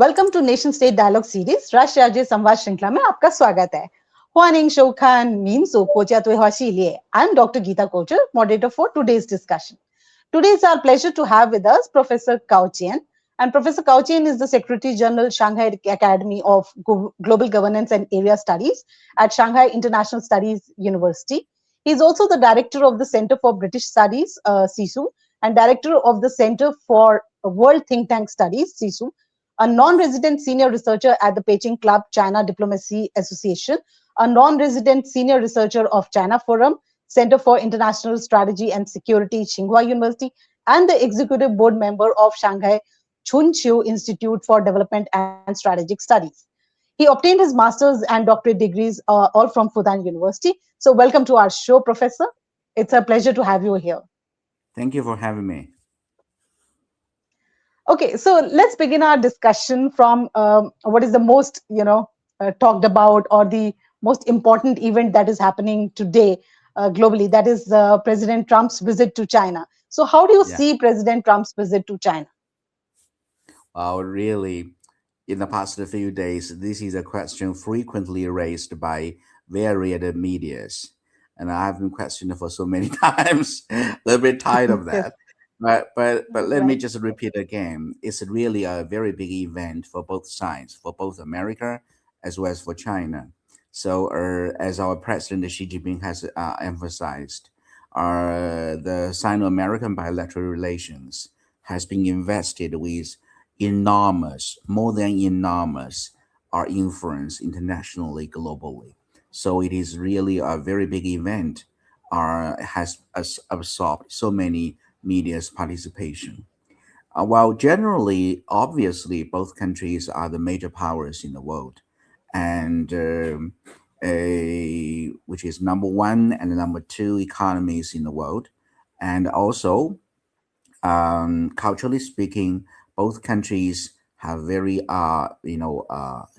Welcome to nation state dialogue series राष्ट्रीय राज्य संवाद श्रृंखला में आपका स्वागत है. 欢迎收看民族国家对话系列. I'm Dr. Geeta Kochar, moderator for today's discussion. Today it's our pleasure to have with us Professor Jian. And Professor Jian is the Secretary General, Shanghai Academy of Global Governance and Area Studies at Shanghai International Studies University. He's also the Director of the Center for British Studies, SISU, and Director of the Center for World Thinktank Studies, SISU, a non-resident senior researcher at the Beijing Club China Diplomacy Association, a non-resident senior researcher of China Forum, Center for International Strategy and Security, Tsinghua University, and the executive board member of Shanghai Chunqiu Institute for Development and Strategic Studies. He obtained his master's and doctorate degrees all from Fudan University. So welcome to our show, Professor. It's a pleasure to have you here. Thank you for having me. Okay, so let's begin our discussion from what is the most, talked about or the most important event that is happening today globally. That is President Trump's visit to China. So how do you see President Trump's visit to China? Really, in the past few days, this is a question frequently raised by various medias. And I've been questioned for so many times, a little bit tired of that. But let me just repeat again. It's really a very big event for both sides, for both America as well as for China. So as our President Xi Jinping has emphasized, the Sino-American bilateral relations has been invested with more than enormous influence internationally, globally. So it is really a very big event, has absorbed so many media's participation. While generally, obviously, both countries are the major powers in the world, and which is number one and number two economies in the world, and also, culturally speaking, both countries have very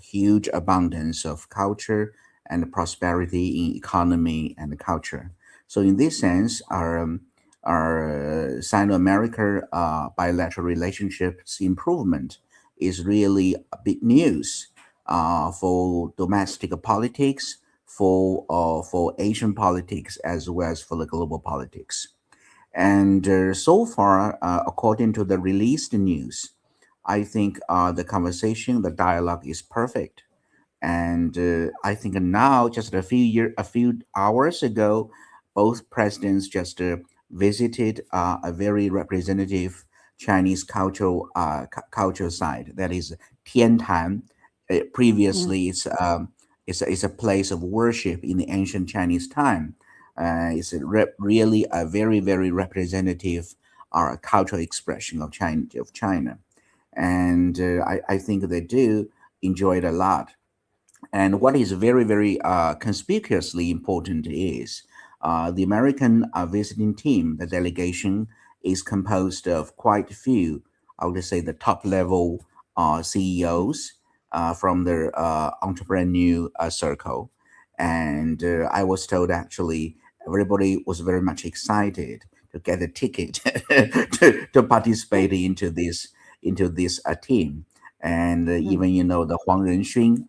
huge abundance of culture and prosperity in economy and culture. So in this sense, our Sino-American bilateral relationships improvement is really a big news for domestic politics, for Asian politics, as well as for the global politics. And so far, according to the released news, I think the conversation, the dialogue is perfect. And I think now, just a few hours ago, both presidents just visited a very representative Chinese cultural site, that is Tiantan. Previously, it's a place of worship in the ancient Chinese time. It's really a very, very representative cultural expression of China. And I think they do enjoy it a lot. And what is very, very conspicuously important is the American visiting team, the delegation, is composed of quite a few, I would say, the top level CEOs from the entrepreneurial circle. And I was told, actually, everybody was very much excited to get a ticket to participate into this team. And even the Huang Renxun,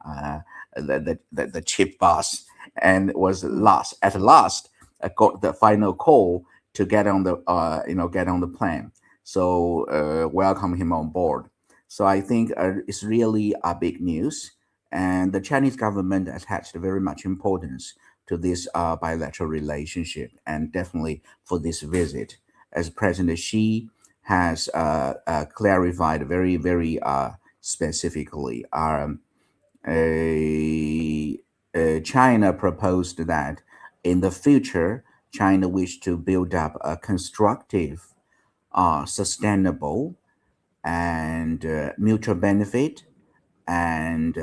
the chief boss, and was at last got the final call to get on the plane. So welcome him on board. So I think it's really a big news, and the Chinese government attached very much importance to this bilateral relationship, and definitely for this visit, as President Xi has clarified very, very specifically. China proposed that in the future, China wished to build up a constructive, sustainable, and mutual benefit, and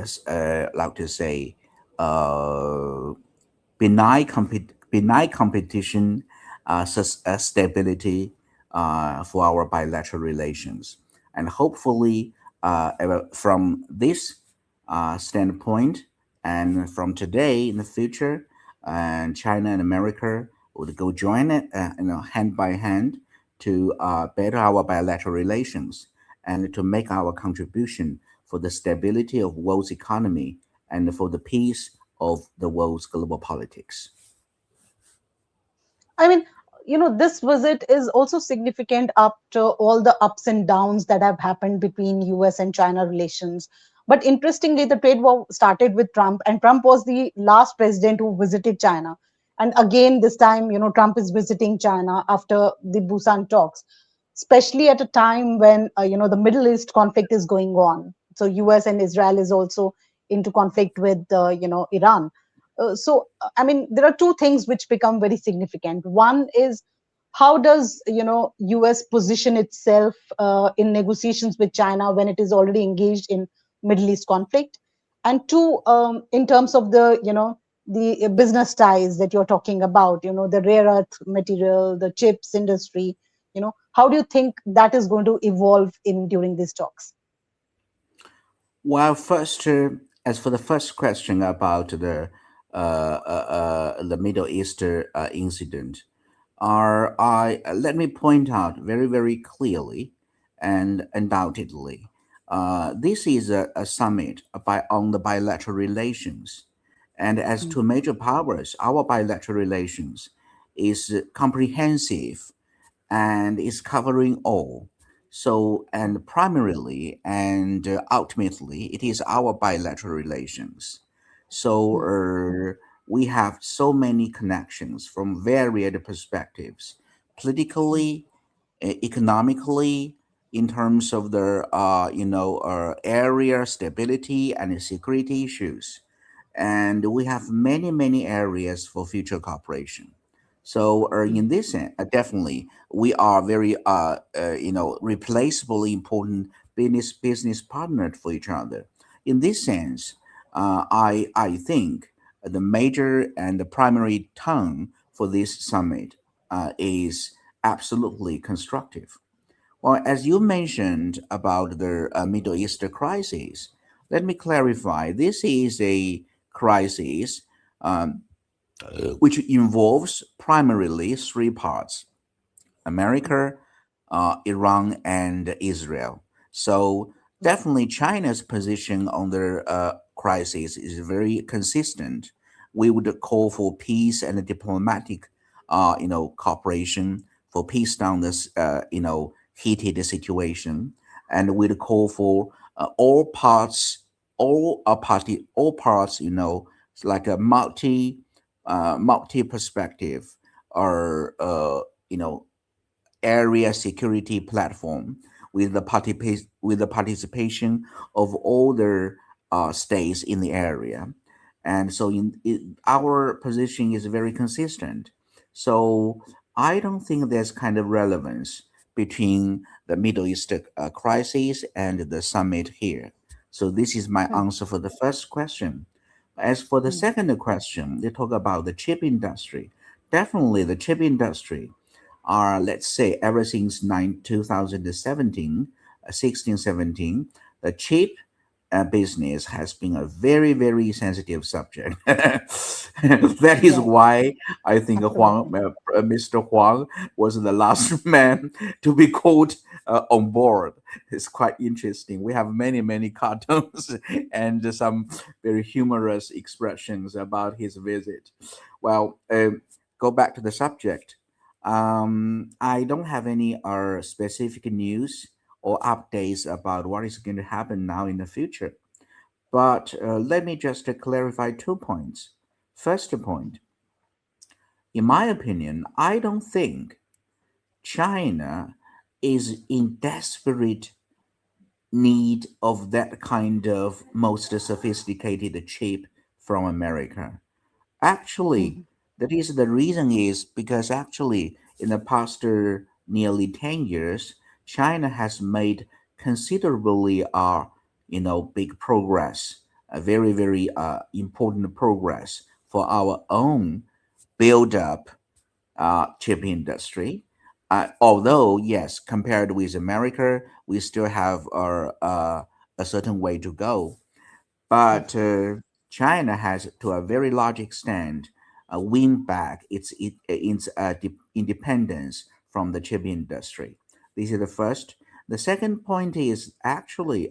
like to say, benign competition, stability for our bilateral relations. And hopefully, from this standpoint, and from today in the future, and China and America would go join it, hand by hand, to better our bilateral relations and to make our contribution for the stability of world's economy and for the peace of the world's global politics. I mean, this visit is also significant after all the ups and downs that have happened between US and China relations. But interestingly, the trade war started with Trump, and Trump was the last president who visited China. And again, this time, Trump is visiting China after the Busan talks, especially at a time when, the Middle East conflict is going on. So US and Israel is also into conflict with, Iran. I mean, there are two things which become very significant. One is, how does US position itself in negotiations with China when it is already engaged in Middle East conflict? And two, in terms of the business ties that you're talking about, the rare earth material, the chips industry, how do you think that is going to evolve in during these talks? Well, first, as for the first question about the Middle East incident, let me point out very, very clearly and undoubtedly, this is a summit on the bilateral relations. And as Mm, to major powers, our bilateral relations is comprehensive and is covering all. So, and primarily and ultimately, it is our bilateral relations. So, mm, we have so many connections from varied perspectives, mm, politically, economically, in terms of the area stability and security issues, and we have many many areas for future cooperation. So mm, in this sense, definitely we are very replaceably important business partner for each other. In this sense, I think the major and the primary tone for this summit is absolutely constructive. Well, as you mentioned about the Middle East crisis, let me clarify. This is a crisis um, which involves primarily three parts: mm, America, Iran, and Israel. So definitely China's position on the crisis is very consistent. We would call for peace and diplomatic, cooperation for peace down this, heated situation, and we'd call for all parts, all parts, it's like a multi perspective or you know area security platform with the participation of all the states in the area. And so our position is very consistent. So I don't think there's kind of relevance between the Middle East crisis and the summit here. So this is my mm, answer for the first question. As for the mm, second question, they talk about the chip industry. Definitely, the chip industry are, let's say, ever since 2017, 16, 17, the chip business has been a very, very sensitive subject. That is right, why I think absolutely. Mr. Huang was the last man to be called on board. It's quite interesting. We have many, many cartoons and some very humorous expressions about his visit. Well, go back to the subject. I don't have any specific news or updates about what is going to happen now in the future. But let me just clarify 2 points. First point, in my opinion, I don't think China is in desperate need of that kind of most sophisticated chip from America. Actually, Mhm, that is the reason is because actually in the past nearly 10 years, China has made considerably big progress, a very very important progress for our own build up chip industry. Although yes, compared with America, we still have a certain way to go, but yes. China has, to a very large extent, win back its independence from the chip industry. This is the first. The second point is actually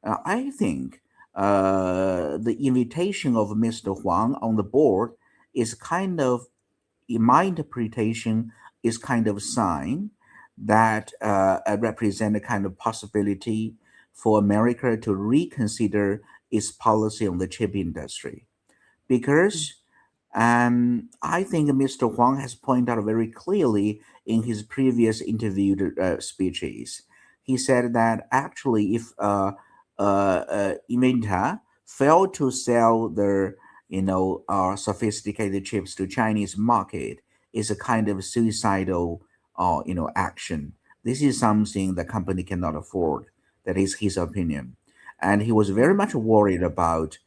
I think the invitation of Mr. Huang on the board is kind of, in my interpretation, is kind of a sign that represent a kind of possibility for America to reconsider its policy on the chip industry. Because I think Mr. Huang has pointed out very clearly in his previous interview speeches. He said that actually, if Inventa failed to sell their sophisticated chips to Chinese market, is a kind of suicidal action. This is something the company cannot afford. That is his opinion, and he was very much worried about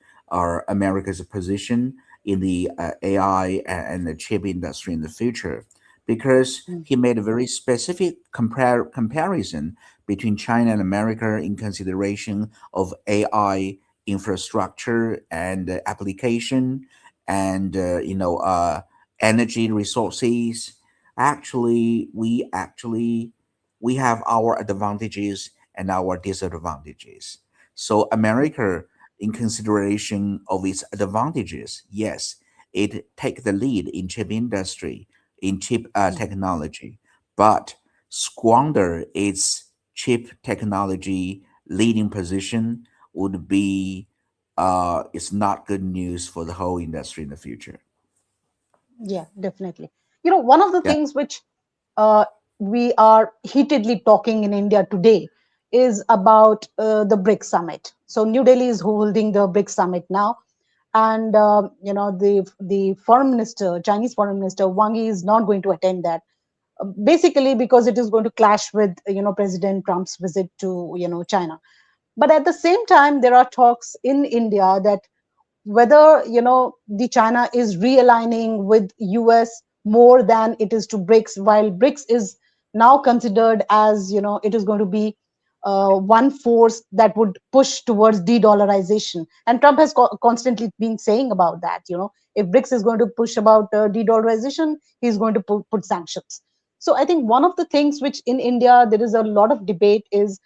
America's position in the AI and the chip industry in the future, because Mm. he made a very specific comparison between China and America in consideration of AI infrastructure and application and energy resources. We have our advantages and our disadvantages. So America, in consideration of its advantages, yes, it take the lead in chip industry, in chip Yeah. technology, but squander its chip technology leading position would be it's not good news for the whole industry in the future. Yeah, definitely. One of the Yeah. things which uh, we are heatedly talking in India today is about the BRICS summit. So New Delhi is holding the BRICS summit now, and the foreign minister, Chinese foreign minister Wang Yi, is not going to attend that. Basically, because it is going to clash with President Trump's visit to China. But at the same time, there are talks in India that whether the China is realigning with US more than it is to BRICS, while BRICS is now considered as it is going to be one force that would push towards de-dollarization, and Trump has constantly been saying about that. If BRICS is going to push about de-dollarization, he's going to put sanctions. So I think one of the things which in India there is a lot of debate is,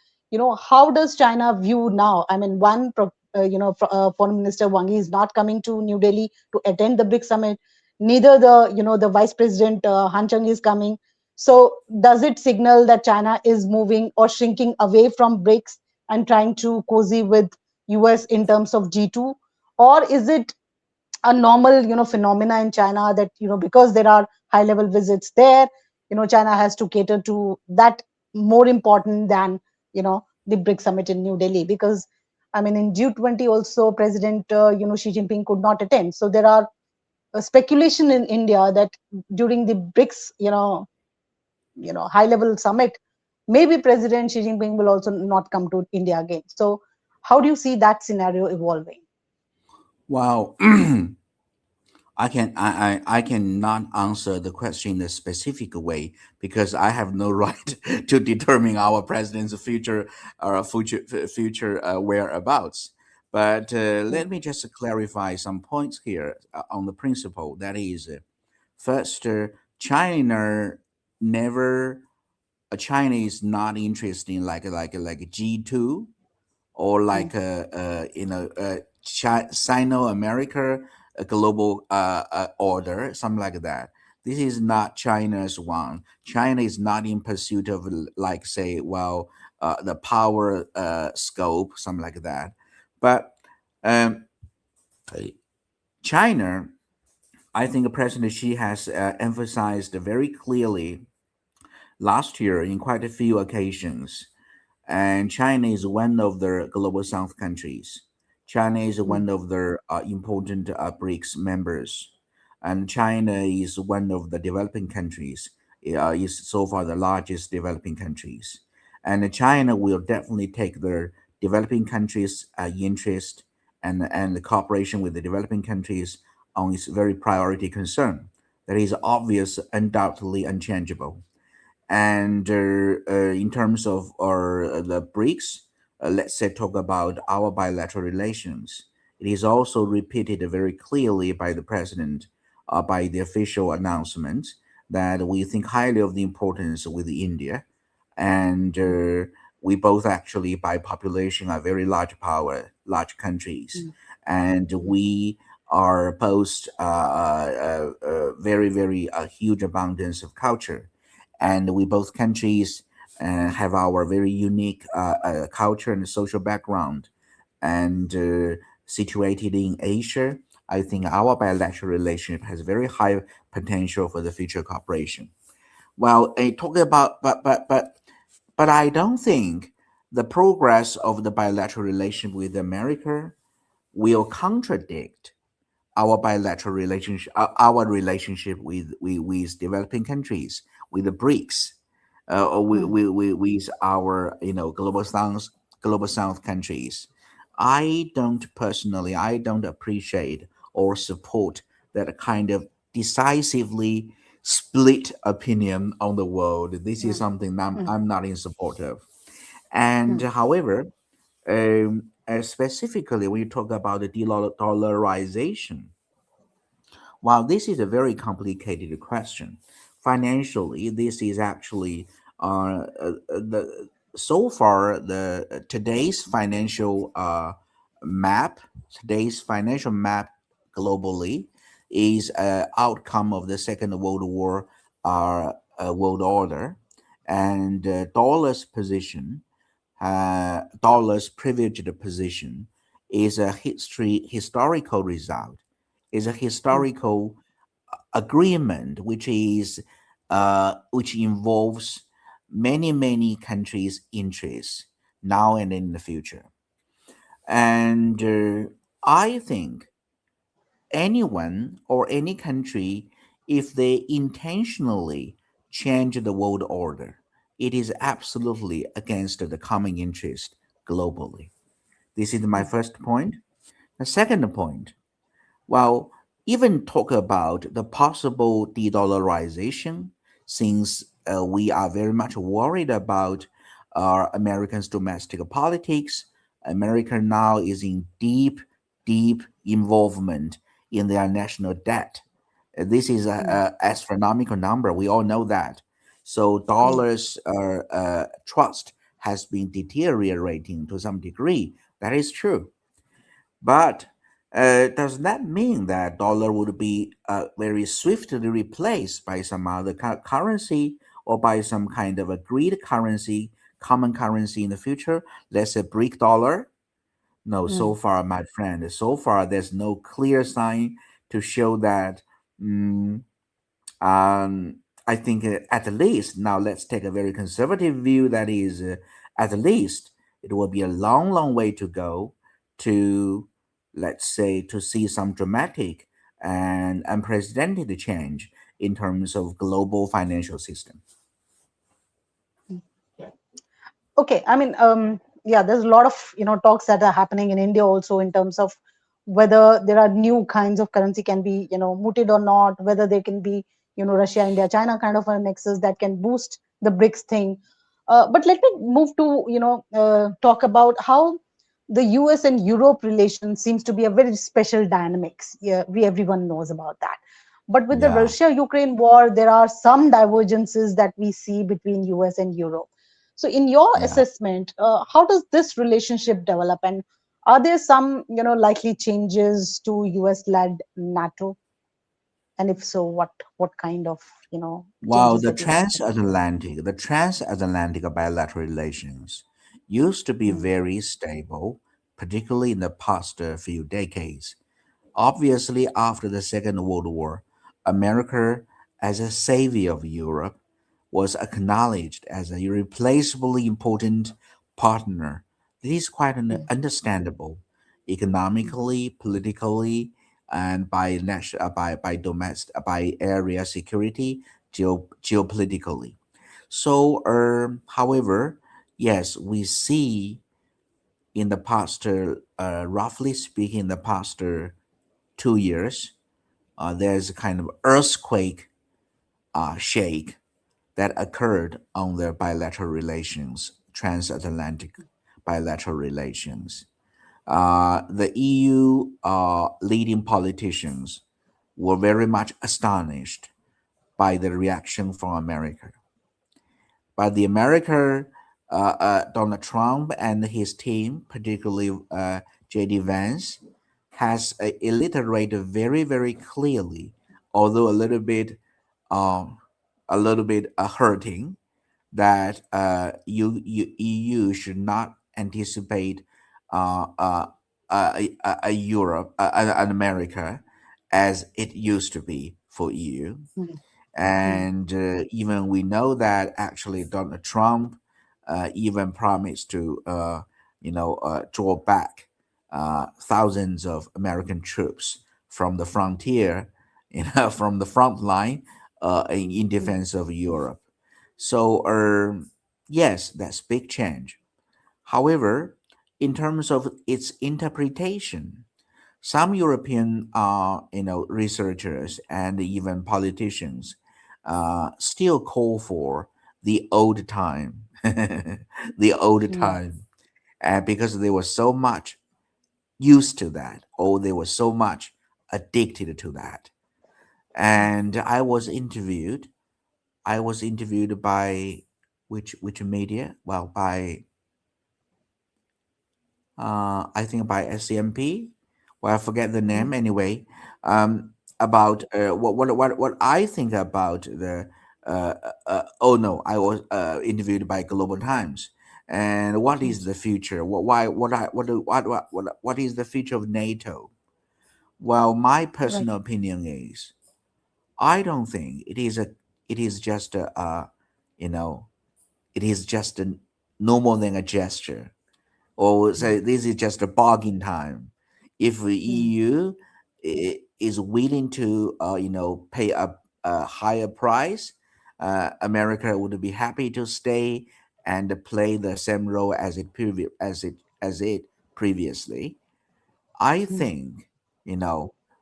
how does China view now? I mean, Foreign Minister Wang Yi is not coming to New Delhi to attend the BRICS summit. Neither the Vice President Han Cheng is coming. So does it signal that China is moving or shrinking away from BRICS and trying to cozy with US in terms of G2, or is it a normal phenomena in China that because there are high level visits there, China has to cater to that more important than the BRICS summit in New Delhi? Because I mean, in G20 also President Xi Jinping could not attend. So there are speculation in India that during the BRICS high level summit, maybe President Xi Jinping will also not come to India again. So how do you see that scenario evolving? Wow. I cannot answer the question in a specific way because I have no right to determine our president's future whereabouts. But Yeah. let me just clarify some points here on the principle. That is, first, China never. China is not interested in like G2 or Mm. like Sino America global order, something like that. This is not China's one. China is not in pursuit of like say, well, the power scope, something like that. But um, China, I think President Xi has emphasized very clearly last year in quite a few occasions, and China is one of the global South countries. China is Mm. one of the important BRICS members, and China is one of the developing countries. Is so far the largest developing countries, and China will definitely take the developing countries' interest and the cooperation with the developing countries on its very priority concern. That is obvious, undoubtedly unchangeable. And in terms of the BRICS, let's say talk about our bilateral relations. It is also repeated very clearly by the president, by the official announcement that we think highly of the importance with India, and we both actually by population are very large countries, and we are both very, very huge abundance of culture, and we both countries have our very unique culture and social background, and situated in Asia. I think our bilateral relationship has very high potential for the future cooperation. Well, talking about but I don't think the progress of the bilateral relationship with America will contradict our bilateral relationship, our relationship with developing countries, with the BRICS, or with our global south countries. I don't appreciate or support that kind of decisively split opinion on the world. This is something that I'm not in support of. And however, specifically when you talk about the de-dollarization, while this is a very complicated question, financially, this is actually the so far the today's financial map globally is an outcome of the Second World War world order, and dollar's privileged position is a historical result, is a historical agreement which involves many countries' interests now and in the future. And I think anyone or any country, if they intentionally change the world order, it is absolutely against the common interest globally. This is my first point. The second point, well, even talk about the possible de-dollarization, since we are very much worried about Americans' domestic politics. America now is in deep involvement in their national debt. This is an astronomical number. We all know that. So dollars trust has been deteriorating to some degree. That is true. But does that mean that dollar would be very swiftly replaced by some other currency, or by some kind of agreed currency, common currency in the future? Let's say BRIC dollar. No, so far, my friend, so far there's no clear sign to show that. mm, I think at least, now let's take a very conservative view, that is, at least it will be a long way to go to, let's say, to see some dramatic and unprecedented change in terms of global financial system. Okay, I mean, yeah, there's a lot of talks that are happening in India also in terms of whether there are new kinds of currency can be mooted or not, whether there can be Russia, India, China kind of a nexus that can boost the BRICS thing. But let me move to talk about how the US and Europe relation seems to be a very special dynamics. Yeah, everyone knows about that. But with the Yeah. Russia-Ukraine war, there are some divergences that we see between US and Europe. So, in your Yeah. assessment, how does this relationship develop, and are there some, likely changes to US-led NATO? And if so, what kind of, Well, changes that you expect? the transatlantic bilateral relations used to be Mm, very stable, particularly in the past few decades. Obviously, after the Second World War, America, as a savior of Europe, was acknowledged as a irreplaceably important partner. This is quite mm, understandable, economically, politically, and by national, by domestic, by area security, geopolitically. So, however, yes, we see in the past, roughly speaking, in the past 2 years, there's a kind of earthquake shake that occurred on the bilateral relations, transatlantic bilateral relations. The EU leading politicians were very much astonished by the reaction from America. But the America Donald Trump and his team, particularly J.D. Vance, has iterated very, very clearly, although um, a little bit hurting, that EU should not anticipate uh, uh, a Europe, an America, as it used to be for EU. mm, mm, And even we know that actually Donald Trump even promised to, draw back thousands of American troops from the frontier, from the front line in mm, defense of Europe. So, yes, that's big change. However, in terms of its interpretation, some European, researchers and even politicians still call for the old time, the old mm, time, because they were so much used to that, or they were so much addicted to that. mm, And I was interviewed by which media? Well, by I think by SCMP. Well, I forget the mm, name anyway. About what I think about the. Oh no, I was interviewed by Global Times. And what mm. is the future? What is the future of NATO? Well, my Right. personal opinion is I don't think it is just you know it is just no more than a gesture, or Mm, say this is just a bargain time. If the mm, EU is willing to, pay a higher price, America would be happy to stay and play the same role as it previously. I mm, think,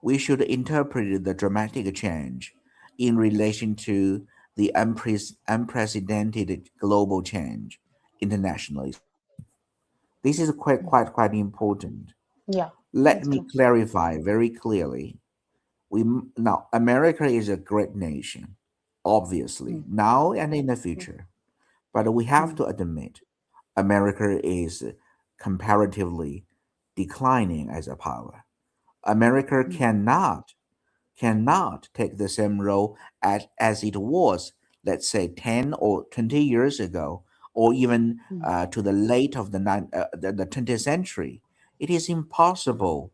we should interpret the dramatic change in relation to the unprecedented global change internationally speaking. This is mm. quite important. Yeah, Let that's me true. clarify very clearly. Now America is a great nation, obviously, Mm, now and in the mm, future. But we have mm, to admit, America is comparatively declining as a power. America mm, cannot take the same role as it was, let's say, 10 or 20 years ago, or even mm. to the late of the 20th century. It is impossible.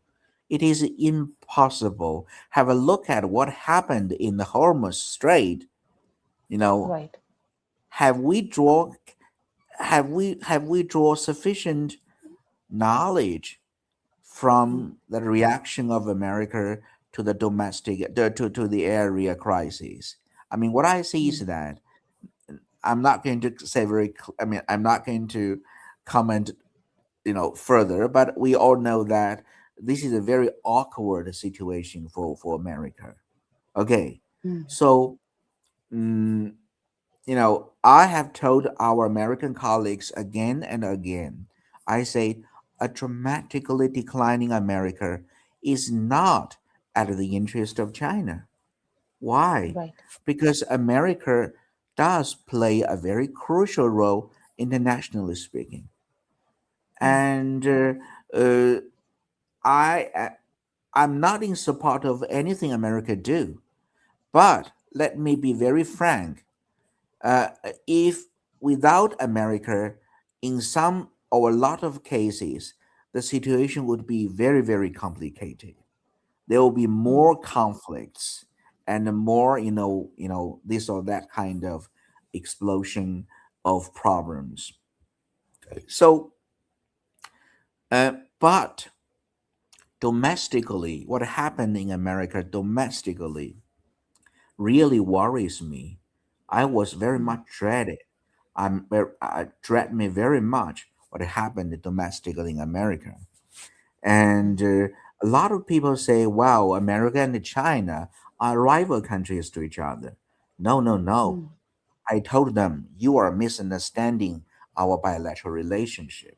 It is impossible. Have a look at what happened in the Hormuz Strait. You know, Right. have we draw have we draw sufficient knowledge Mm, from the reaction of America to the to the area crisis? I mean, what I see is mm, that I'm not going to say I mean, I'm not going to comment, further, but we all know that this is a very awkward situation for America. Okay, mm, so. mm, I have told our American colleagues again and again, I say a dramatically declining America is not at the interest of China. Why? right. Because America does play a very crucial role internationally speaking. Mm, And uh, I, uh, I'm not in support of anything America do, but let me be very frank. uh, if without America, in some or a lot of cases, the situation would be very, very complicated. There will be mm, more conflicts and more, this or that kind of explosion of problems. So, but domestically, what happened in America domestically really worries me. I was very mm, much dreaded. I dread me very much what happened domestically in America. mm, And a lot of people say, wow, America and China are rival countries to each other. No, no, no. mm, I told them, you are misunderstanding our bilateral relationship.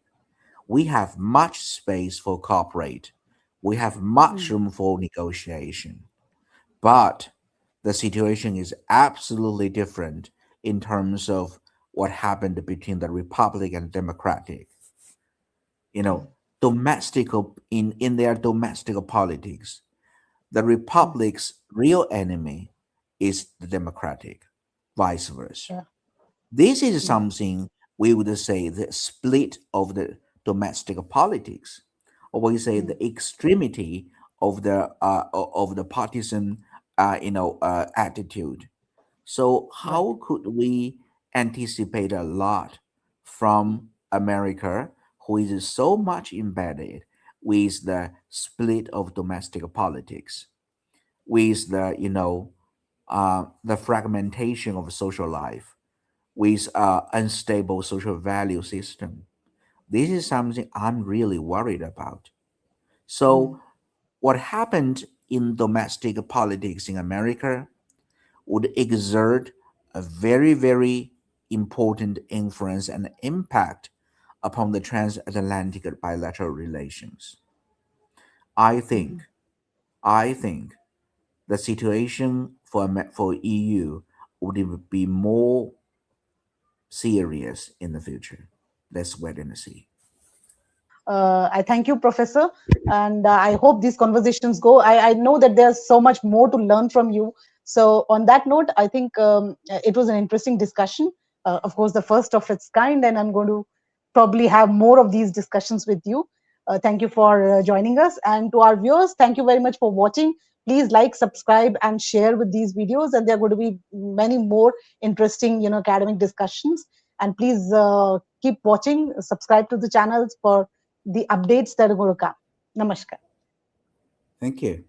We have much space for cooperate. We have much mm, room for negotiation. But the situation is absolutely different in terms of what happened between the Republic and Democratic. Domestic in their domestic politics, the Republic's real enemy is the Democratic, vice versa. Yeah. This is something we would say the split of the domestic politics, or we say the extremity of the partisan attitude. So how could we anticipate a lot from America, who is so much embedded with the split of domestic politics, with the fragmentation of social life, with unstable social value system? This is something I'm really worried about. So what happened in domestic politics in America would exert a very, very important influence and impact upon the transatlantic bilateral relations. I think, I think the situation for EU would be more serious in the future. Let's wait and see. I thank you, Professor, and I hope these conversations go. I know that there's so much more to learn from you. So, on that note, I think it was an interesting discussion. Of course, the first of its kind, and I'm going to probably have more of these discussions with you. Thank you for joining us, and to our viewers, thank you very much for watching. Please like, subscribe, and share with these videos. And there are going to be many more interesting, academic discussions. And please keep watching. Subscribe to the channels for the updates that are going to come. Namaskar. Thank you.